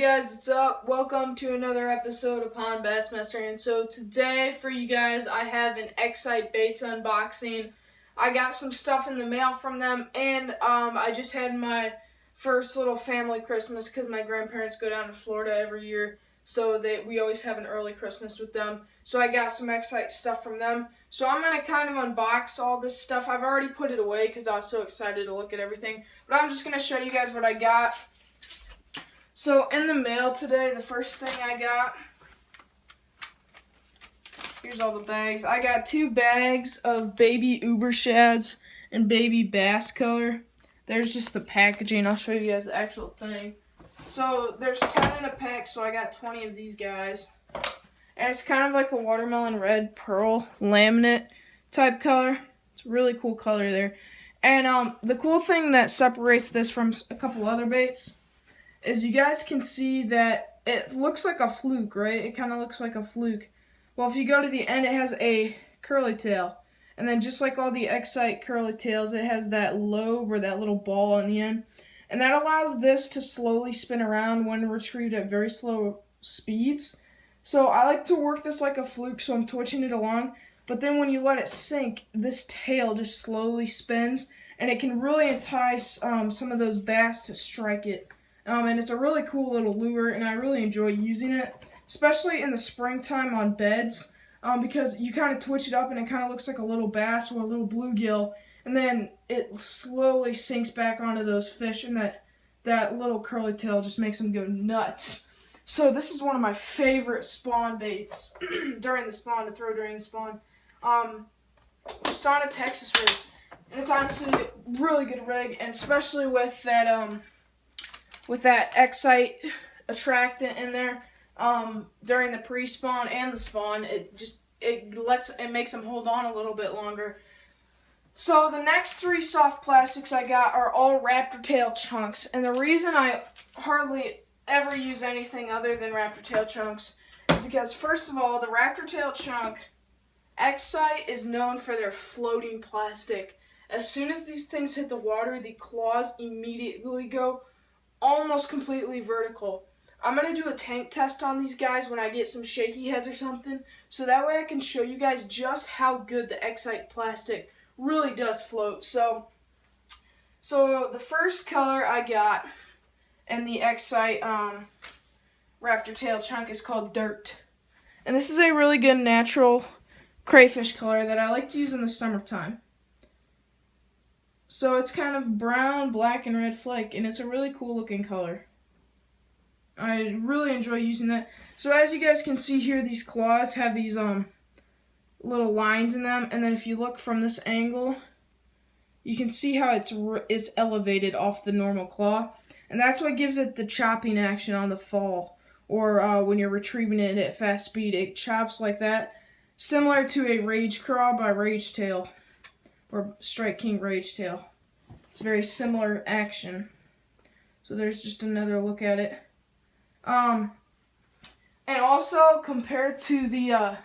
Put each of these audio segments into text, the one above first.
guys, what's up? Welcome to another episode of Pond Bassmaster. And so today for you guys, I have an Xcite baits unboxing. I got some stuff in the mail from them, and I just had my first little family Christmas because my grandparents go down to Florida every year, so we always have an early Christmas with them. So I got some Xcite stuff from them. So I'm going to kind of unbox all this stuff. I've already put it away because I was so excited to look at everything, but I'm just going to show you guys what I got. So in the mail today, the first thing I got, here's all the bags. I got 2 bags of baby Uber shads and baby bass color. There's just the packaging. I'll show you guys the actual thing. So there's 10 in a pack, so I got 20 of these guys. And it's kind of like a watermelon red pearl laminate type color. It's a really cool color there. And the cool thing that separates this from a couple other baits is you guys can see that it looks like a fluke, right? It kind of looks like a fluke. Well, if you go to the end, it has a curly tail. And then just like all the Xcite curly tails, it has that lobe or that little ball on the end. And that allows this to slowly spin around when retrieved at very slow speeds. So I like to work this like a fluke, so I'm twitching it along. But then when you let it sink, this tail just slowly spins. And it can really entice some of those bass to strike it. And it's a really cool little lure, and I really enjoy using it, especially in the springtime on beds, because you kind of twitch it up and it kind of looks like a little bass or a little bluegill, and then it slowly sinks back onto those fish, and that little curly tail just makes them go nuts. So this is one of my favorite spawn baits during the spawn, to throw during the spawn. Just on a Texas rig, and it's honestly a really good rig, and especially with that Xcite attractant in there during the pre-spawn and the spawn, it makes them hold on a little bit longer. So the next 3 soft plastics I got are all raptor tail chunks, and the reason I hardly ever use anything other than raptor tail chunks is because, first of all, the raptor tail chunk, Xcite is known for their floating plastic. As soon as these things hit the water, the claws immediately go almost completely vertical. I'm going to do a tank test on these guys when I get some shaky heads or something, so that way I can show you guys just how good the Xcite plastic really does float. So the first color I got in the Xcite raptor tail chunk is called Dirt. And this is a really good natural crayfish color that I like to use in the summertime. So it's kind of brown, black, and red flake, and it's a really cool looking color. I really enjoy using that. So as you guys can see here, these claws have these little lines in them, and then if you look from this angle, you can see how it's elevated off the normal claw, and that's what gives it the chopping action on the fall, or when you're retrieving it at fast speed, it chops like that, similar to a Rage Craw by Rage Tail, or Strike King Rage Tail. It's a very similar action. So there's just another look at it. And also, compared to the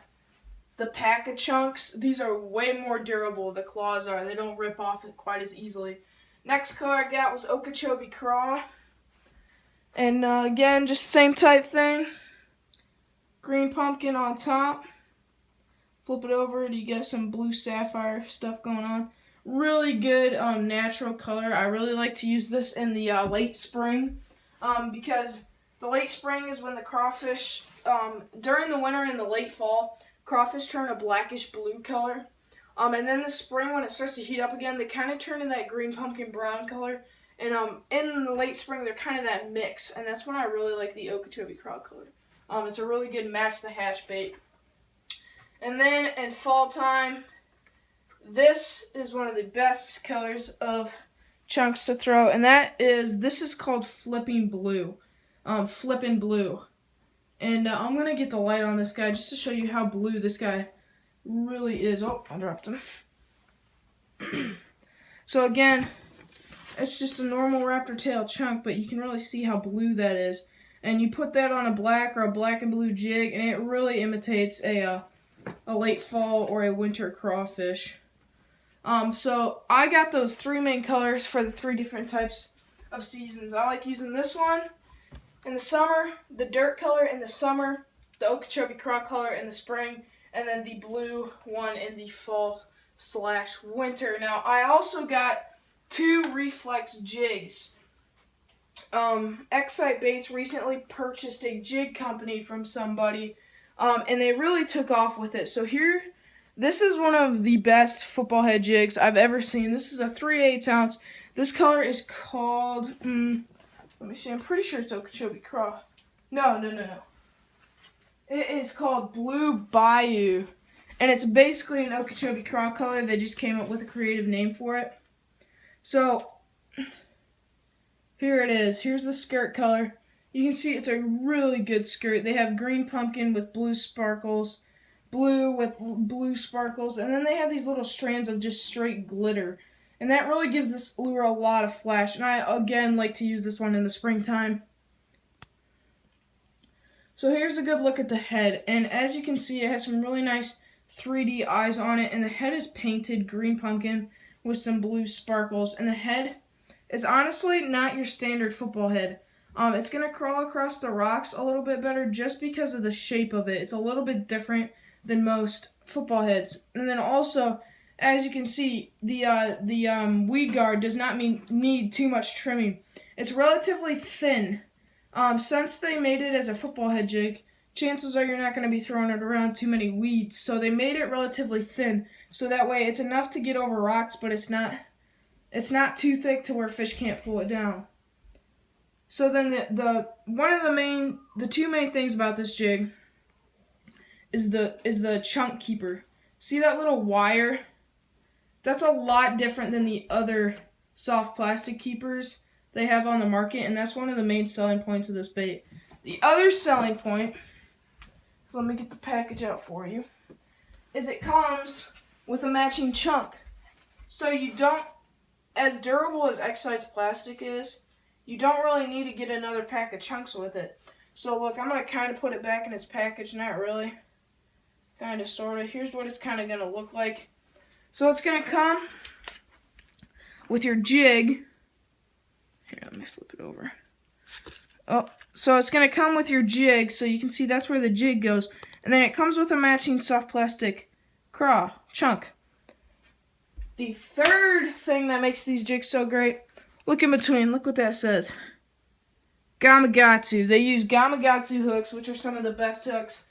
pack of chunks, these are way more durable, the claws are. They don't rip off quite as easily. Next color I got was Okeechobee Craw. And again, just same type thing. Green pumpkin on top. Flip it over, and you get some blue sapphire stuff going on. Really good natural color. I really like to use this in the late spring because the late spring is when the crawfish, during the winter and the late fall, crawfish turn a blackish blue color. And then the spring, when it starts to heat up again, they kind of turn to that green pumpkin brown color. And in the late spring, they're kind of that mix. And that's when I really like the Okeechobee Craw color. It's a really good match the hatch bait. And then in fall time, this is one of the best colors of chunks to throw, and this is called Flipping Blue. Flippin' Blue. And I'm going to get the light on this guy just to show you how blue this guy really is. Oh, I dropped him. So again, it's just a normal raptor tail chunk, but you can really see how blue that is. And you put that on a black or a black and blue jig, and it really imitates a late fall or a winter crawfish. So I got those 3 main colors for the 3 different types of seasons. I like using this one in the summer, the dirt color in the summer, the Okeechobee Craw color in the spring, and then the blue one in the fall/winter. Now, I also got 2 reflex jigs. Xcite Baits recently purchased a jig company from somebody, and they really took off with it. So here, this is one of the best football head jigs I've ever seen. This is a 3/8 ounce. This color is called, let me see, I'm pretty sure it's Okeechobee Craw. No. It is called Blue Bayou, and it's basically an Okeechobee Craw color. They just came up with a creative name for it. So, here it is. Here's the skirt color. You can see it's a really good skirt. They have green pumpkin with blue sparkles, blue with blue sparkles, and then they have these little strands of just straight glitter. And that really gives this lure a lot of flash. And I, again, like to use this one in the springtime. So here's a good look at the head. And as you can see, it has some really nice 3D eyes on it. And the head is painted green pumpkin with some blue sparkles. And the head is honestly not your standard football head. It's going to crawl across the rocks a little bit better just because of the shape of it. It's a little bit different than most football heads. And then also, as you can see, the weed guard does not need too much trimming. It's relatively thin. Since they made it as a football head jig, chances are you're not going to be throwing it around too many weeds. So they made it relatively thin, so that way it's enough to get over rocks, but it's not too thick to where fish can't pull it down. So then the 2 main things about this jig is the chunk keeper. See that little wire? That's a lot different than the other soft plastic keepers they have on the market, and that's one of the main selling points of this bait. The other selling point, so let me get the package out for you, is it comes with a matching chunk. So you don't, as durable as Xcite's plastic is, you don't really need to get another pack of chunks with it. So look, I'm going to kind of put it back in its package, not really, kind of, sort of. Here's what it's kind of going to look like. So it's going to come with your jig. Here, let me flip it over. Oh, so it's going to come with your jig, so you can see that's where the jig goes. And then it comes with a matching soft plastic craw chunk. The third thing that makes these jigs so great, look in between, look what that says. Gamakatsu. They use Gamakatsu hooks, which are some of the best hooks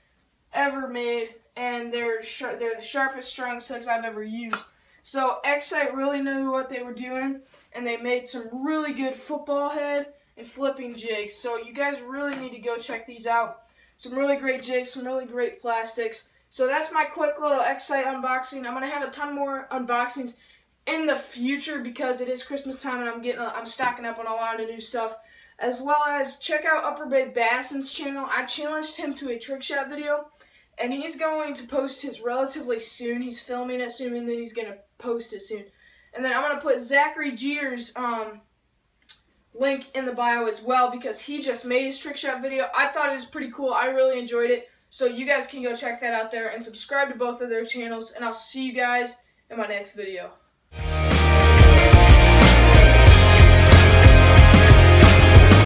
ever made, and they're the sharpest, strongest hooks I've ever used. So Xcite really knew what they were doing, and they made some really good football head and flipping jigs. So you guys really need to go check these out. Some really great jigs, some really great plastics. So that's my quick little Xcite unboxing. I'm gonna have a ton more unboxings in the future because it is Christmas time and I'm stocking up on a lot of new stuff. As well as check out Upper Bay Basson's channel. I challenged him to a trick shot video, and he's going to post his relatively soon. He's filming it soon, and then he's going to post it soon. And then I'm going to put Zachary Jeter's link in the bio as well because he just made his trick shot video. I thought it was pretty cool. I really enjoyed it. So you guys can go check that out there and subscribe to both of their channels, and I'll see you guys in my next video.